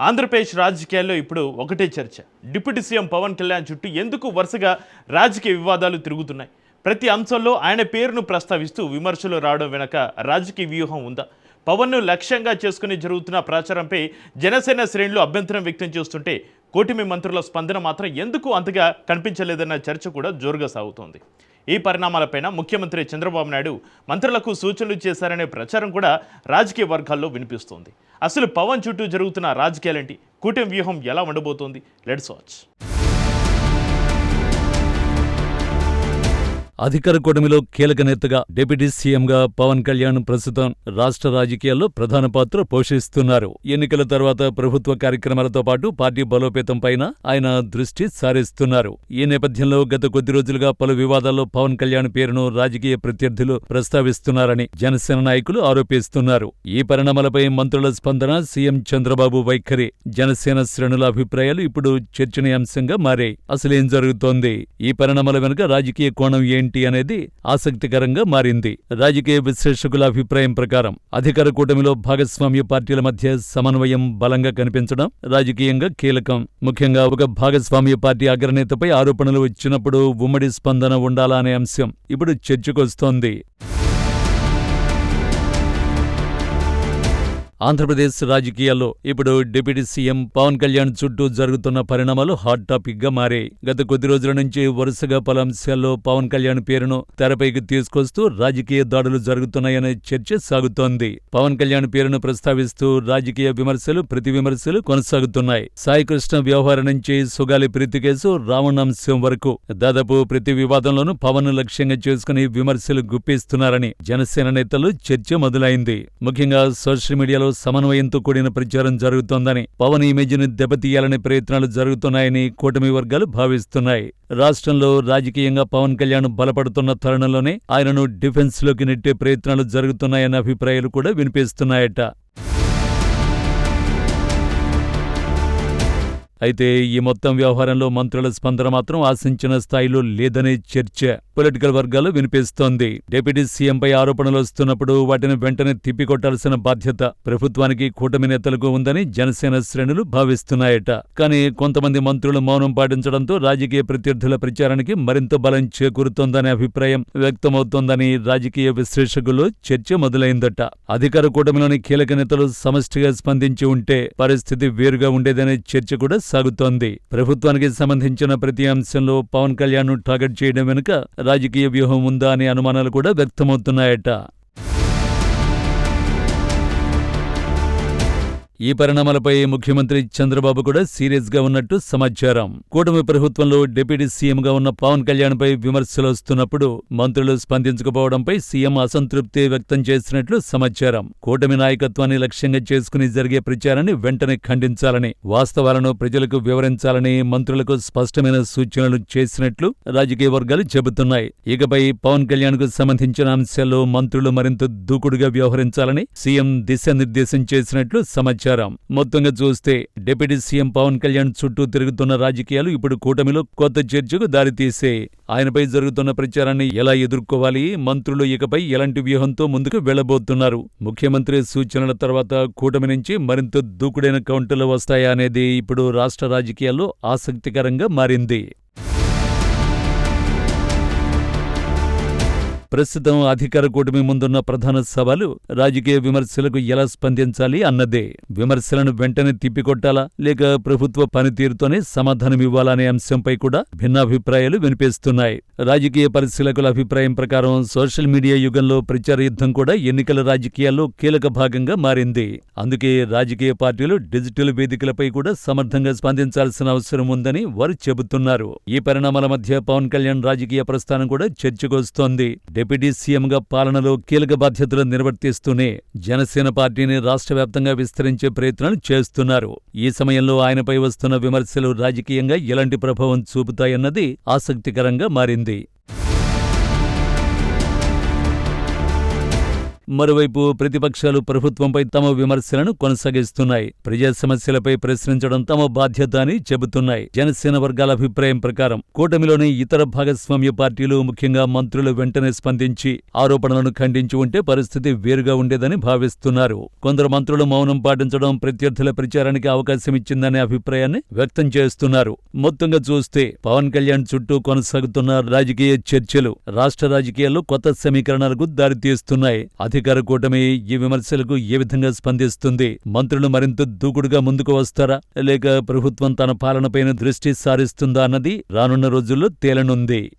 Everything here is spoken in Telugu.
ఆంధ్రప్రదేశ్ రాజకీయాల్లో ఇప్పుడు ఒకటే చర్చ. డిప్యూటీ సీఎం పవన్ కళ్యాణ్ చుట్టూ ఎందుకు వరుసగా రాజకీయ వివాదాలు తిరుగుతున్నాయి? ప్రతి అంశంలో ఆయన పేరును ప్రస్తావిస్తూ విమర్శలు రావడం వెనక రాజకీయ వ్యూహం ఉందా? పవన్ను లక్ష్యంగా చేసుకుని జరుగుతున్న ప్రచారంపై జనసేన శ్రేణులు అభ్యంతరం వ్యక్తం చేస్తుంటే కూటమి మంత్రుల స్పందన మాత్రం ఎందుకు అంతగా కనిపించలేదన్న చర్చ కూడా జోరుగా సాగుతోంది. ఈ పరిణామాలపైన ముఖ్యమంత్రి చంద్రబాబు నాయుడు మంత్రులకు సూచనలు చేశారనే ప్రచారం కూడా రాజకీయ వర్గాల్లో వినిపిస్తోంది. అసలు పవన్ చుట్టూ జరుగుతున్న రాజకీయాలేంటి? కూటమి వ్యూహం ఎలా ఉండబోతోంది? Let's watch. అధికార కూటమిలో కీలక నేతగా డిప్యూటీ సీఎంగా పవన్ కళ్యాణ్ ప్రస్తుతం రాష్ట్ర రాజకీయాల్లో ప్రధాన పాత్ర పోషిస్తున్నారు. ఎన్నికల తర్వాత ప్రభుత్వ కార్యక్రమాలతో పాటు పార్టీ బలోపేతం పైన ఆయన దృష్టి సారిస్తున్నారు. ఈ నేపథ్యంలో గత కొద్ది రోజులుగా పలు వివాదాల్లో పవన్ కళ్యాణ్ పేరును రాజకీయ ప్రత్యర్థులు ప్రస్తావిస్తున్నారని జనసేన నాయకులు ఆరోపిస్తున్నారు. ఈ పరిణామాలపై మంత్రుల స్పందన, సీఎం చంద్రబాబు వైఖరి, జనసేన శ్రేణుల అభిప్రాయాలు ఇప్పుడు చర్చనీయాంశంగా మారాయి. అసలేం జరుగుతోంది? ఈ పరిణామాల వెనుక రాజకీయ కోణం ఏంటి అనేది ఆసక్తికరంగా మారింది. రాజకీయ విశ్లేషకుల అభిప్రాయం ప్రకారం అధికార కూటమిలో భాగస్వామ్య పార్టీల మధ్య సమన్వయం బలంగా కనిపించడం రాజకీయంగా కీలకం. ముఖ్యంగా ఒక భాగస్వామ్య పార్టీ అగ్రనేతపై ఆరోపణలు వచ్చినప్పుడు ఉమ్మడి స్పందన ఉండాలా అనే అంశం ఇప్పుడు చర్చకొస్తోంది. ఆంధ్రప్రదేశ్ రాజకీయాల్లో ఇప్పుడు డిప్యూటీ సీఎం పవన్ కళ్యాణ్ చుట్టూ జరుగుతున్న పరిణామాలు హాట్ టాపిక్ గా మారాయి. గత కొద్ది రోజుల నుంచి వరుసగా పలు అంశాల్లో పవన్ కళ్యాణ్ పేరును తెరపైకి తీసుకొస్తూ రాజకీయ దాడులు జరుగుతున్నాయనే చర్చ సాగుతోంది. పవన్ కళ్యాణ్ పేరును ప్రస్తావిస్తూ రాజకీయ విమర్శలు, ప్రతి విమర్శలు కొనసాగుతున్నాయి. సాయికృష్ణ వ్యవహారం నుంచి సుగాలి ప్రీతి కేసు, రావణాంశం వరకు దాదాపు ప్రతి వివాదంలోనూ పవన్ లక్ష్యంగా చేసుకుని విమర్శలు గుప్పిస్తున్నారని జనసేన నేతలు చర్చ మొదలైంది. ముఖ్యంగా సోషల్ మీడియాలో సమన్వయంతో కూడిన ప్రచారం జరుగుతోందని, పవన్ ఇమేజ్ను దెబ్బతీయాలనే ప్రయత్నాలు జరుగుతున్నాయని కూటమి వర్గాలు భావిస్తున్నాయి. రాష్ట్రంలో రాజకీయంగా పవన్ కళ్యాణ్ బలపడుతున్న తరుణంలోనే ఆయనను డిఫెన్స్లోకి నెట్టే ప్రయత్నాలు జరుగుతున్నాయన్న అభిప్రాయాలు కూడా వినిపిస్తున్నాయట. అయితే ఈ మొత్తం వ్యవహారంలో మంత్రుల స్పందన మాత్రం ఆశించిన స్థాయిలో లేదనే చర్చ పొలిటికల్ వర్గాల్లో వినిపిస్తోంది. డిప్యూటీ సీఎంపై ఆరోపణలు వస్తున్నప్పుడు వాటిని వెంటనే తిప్పికొట్టాల్సిన బాధ్యత ప్రభుత్వానికి, కూటమి నేతలకు ఉందని జనసేన శ్రేణులు భావిస్తున్నాయట. కానీ కొంతమంది మంత్రులు మౌనం పాటించడంతో రాజకీయ ప్రత్యర్థుల ప్రచారానికి మరింత బలం చేకూరుతోందనే అభిప్రాయం వ్యక్తమవుతోందని రాజకీయ విశ్లేషకులు చర్చ మొదలైందట. అధికార కూటమిలోని కీలక నేతలు సమష్టిగా స్పందించి ఉంటే పరిస్థితి వేరుగా ఉండేదనే చర్చ కూడా సాగుతోంది. ప్రభుత్వానికి సంబంధించిన ప్రతి అంశంలో పవన్ కళ్యాణ్ ను టార్గెట్ చేయడం వెనుక రాజకీయ వ్యూహం ఉందా అనే అనుమానాలు కూడా వ్యక్తమవుతున్నాయట. ఈ పరిణామాలపై ముఖ్యమంత్రి చంద్రబాబు కూడా సీరియస్ గా ఉన్నట్టు సమాచారం. కూటమి ప్రభుత్వంలో డిప్యూటీ సీఎంగా ఉన్న పవన్ కళ్యాణ్ పై విమర్శలు వస్తున్నప్పుడు మంత్రులు స్పందించకపోవడంపై సీఎం అసంతృప్తి వ్యక్తం చేసినట్లు సమాచారం. కూటమి నాయకత్వాన్ని లక్ష్యంగా చేసుకుని జరిగే ప్రచారాన్ని వెంటనే ఖండించాలని, వాస్తవాలను ప్రజలకు వివరించాలని మంత్రులకు స్పష్టమైన సూచనలు చేసినట్లు రాజకీయ వర్గాలు చెబుతున్నాయి. ఇకపై పవన్ కళ్యాణ్ కు సంబంధించిన అంశాల్లో మంత్రులు మరింత దూకుడుగా వ్యవహరించాలని సీఎం దిశానిర్దేశం చేసినట్లు సమాచారం. మొత్తంగా చూస్తే డిప్యూటీ సీఎం పవన్ కళ్యాణ్ చుట్టూ తిరుగుతున్న రాజకీయాలు ఇప్పుడు కూటమిలో కొత్త చర్చకు దారితీసే. ఆయనపై జరుగుతున్న ప్రచారాన్ని ఎలా ఎదుర్కోవాలి, మంత్రులు ఇకపై ఎలాంటి వ్యూహంతో ముందుకు వెళ్లబోతున్నారు, ముఖ్యమంత్రి సూచనల తర్వాత కూటమి నుంచి మరింత దూకుడైన కౌంటర్లు వస్తాయా అనేది ఇప్పుడు రాష్ట్ర రాజకీయాల్లో ఆసక్తికరంగా మారింది. ప్రస్తుతం అధికార కూటమి ముందున్న ప్రధాన సవాలు రాజకీయ విమర్శలకు ఎలా స్పందించాలి అన్నదే. విమర్శలను వెంటనే తిప్పికొట్టాలా, లేక ప్రభుత్వ పనితీరుతోనే సమాధానమివ్వాలా అనే అంశంపై కూడా భిన్నాభిప్రాయాలు వినిపిస్తున్నాయి. రాజకీయ పరిశీలకుల అభిప్రాయం ప్రకారం సోషల్ మీడియా యుగంలో ప్రచార యుద్ధం కూడా ఎన్నికల రాజకీయాల్లో కీలక భాగంగా మారింది. అందుకే రాజకీయ పార్టీలు డిజిటల్ వేదికలపై కూడా సమర్థంగా స్పందించాల్సిన అవసరం ఉందని వారు చెబుతున్నారు. ఈ పరిణామాల మధ్య పవన్ కళ్యాణ్ రాజకీయ ప్రస్థానం కూడా చర్చకొస్తోంది. డిప్యూటీ సీఎంగా పాలనలో కీలక బాధ్యతలు నిర్వర్తిస్తూనే జనసేన పార్టీని రాష్ట్ర వ్యాప్తంగా విస్తరించే ప్రయత్నాలు చేస్తున్నారు. ఈ సమయంలో ఆయనపై వస్తున్న విమర్శలు రాజకీయంగా ఎలాంటి ప్రభావం చూపుతాయన్నది ఆసక్తికరంగా మారింది. మరోవైపు ప్రతిపక్షాలు ప్రభుత్వంపై తమ విమర్శలను కొనసాగిస్తున్నాయి. ప్రజా సమస్యలపై ప్రశ్నించడం తమ బాధ్యత అని చెబుతున్నాయి. జనసేన వర్గాల అభిప్రాయం ప్రకారం కూటమిలోని ఇతర భాగస్వామ్య పార్టీలు, ముఖ్యంగా మంత్రులు వెంటనే స్పందించి ఆరోపణలను ఖండించి ఉంటే పరిస్థితి వేరుగా ఉండేదని భావిస్తున్నారు. కొందరు మంత్రులు మౌనం పాటించడం ప్రత్యర్థుల ప్రచారానికి అవకాశం ఇచ్చిందనే అభిప్రాయాన్ని వ్యక్తం చేస్తున్నారు. మొత్తంగా చూస్తే పవన్ కళ్యాణ్ చుట్టూ కొనసాగుతున్న రాజకీయ చర్చలు రాష్ట్ర రాజకీయాల్లో కొత్త సమీకరణాలకు దారితీస్తున్నాయి. అధికార కూటమి ఈ విమర్శలకు ఏ విధంగా స్పందిస్తుంది? మంత్రులు మరింత దూకుడుగా ముందుకు వస్తారా, లేక ప్రభుత్వం తన పాలనపైన దృష్టి సారిస్తుందా అన్నది రానున్న రోజుల్లో తేలనుంది.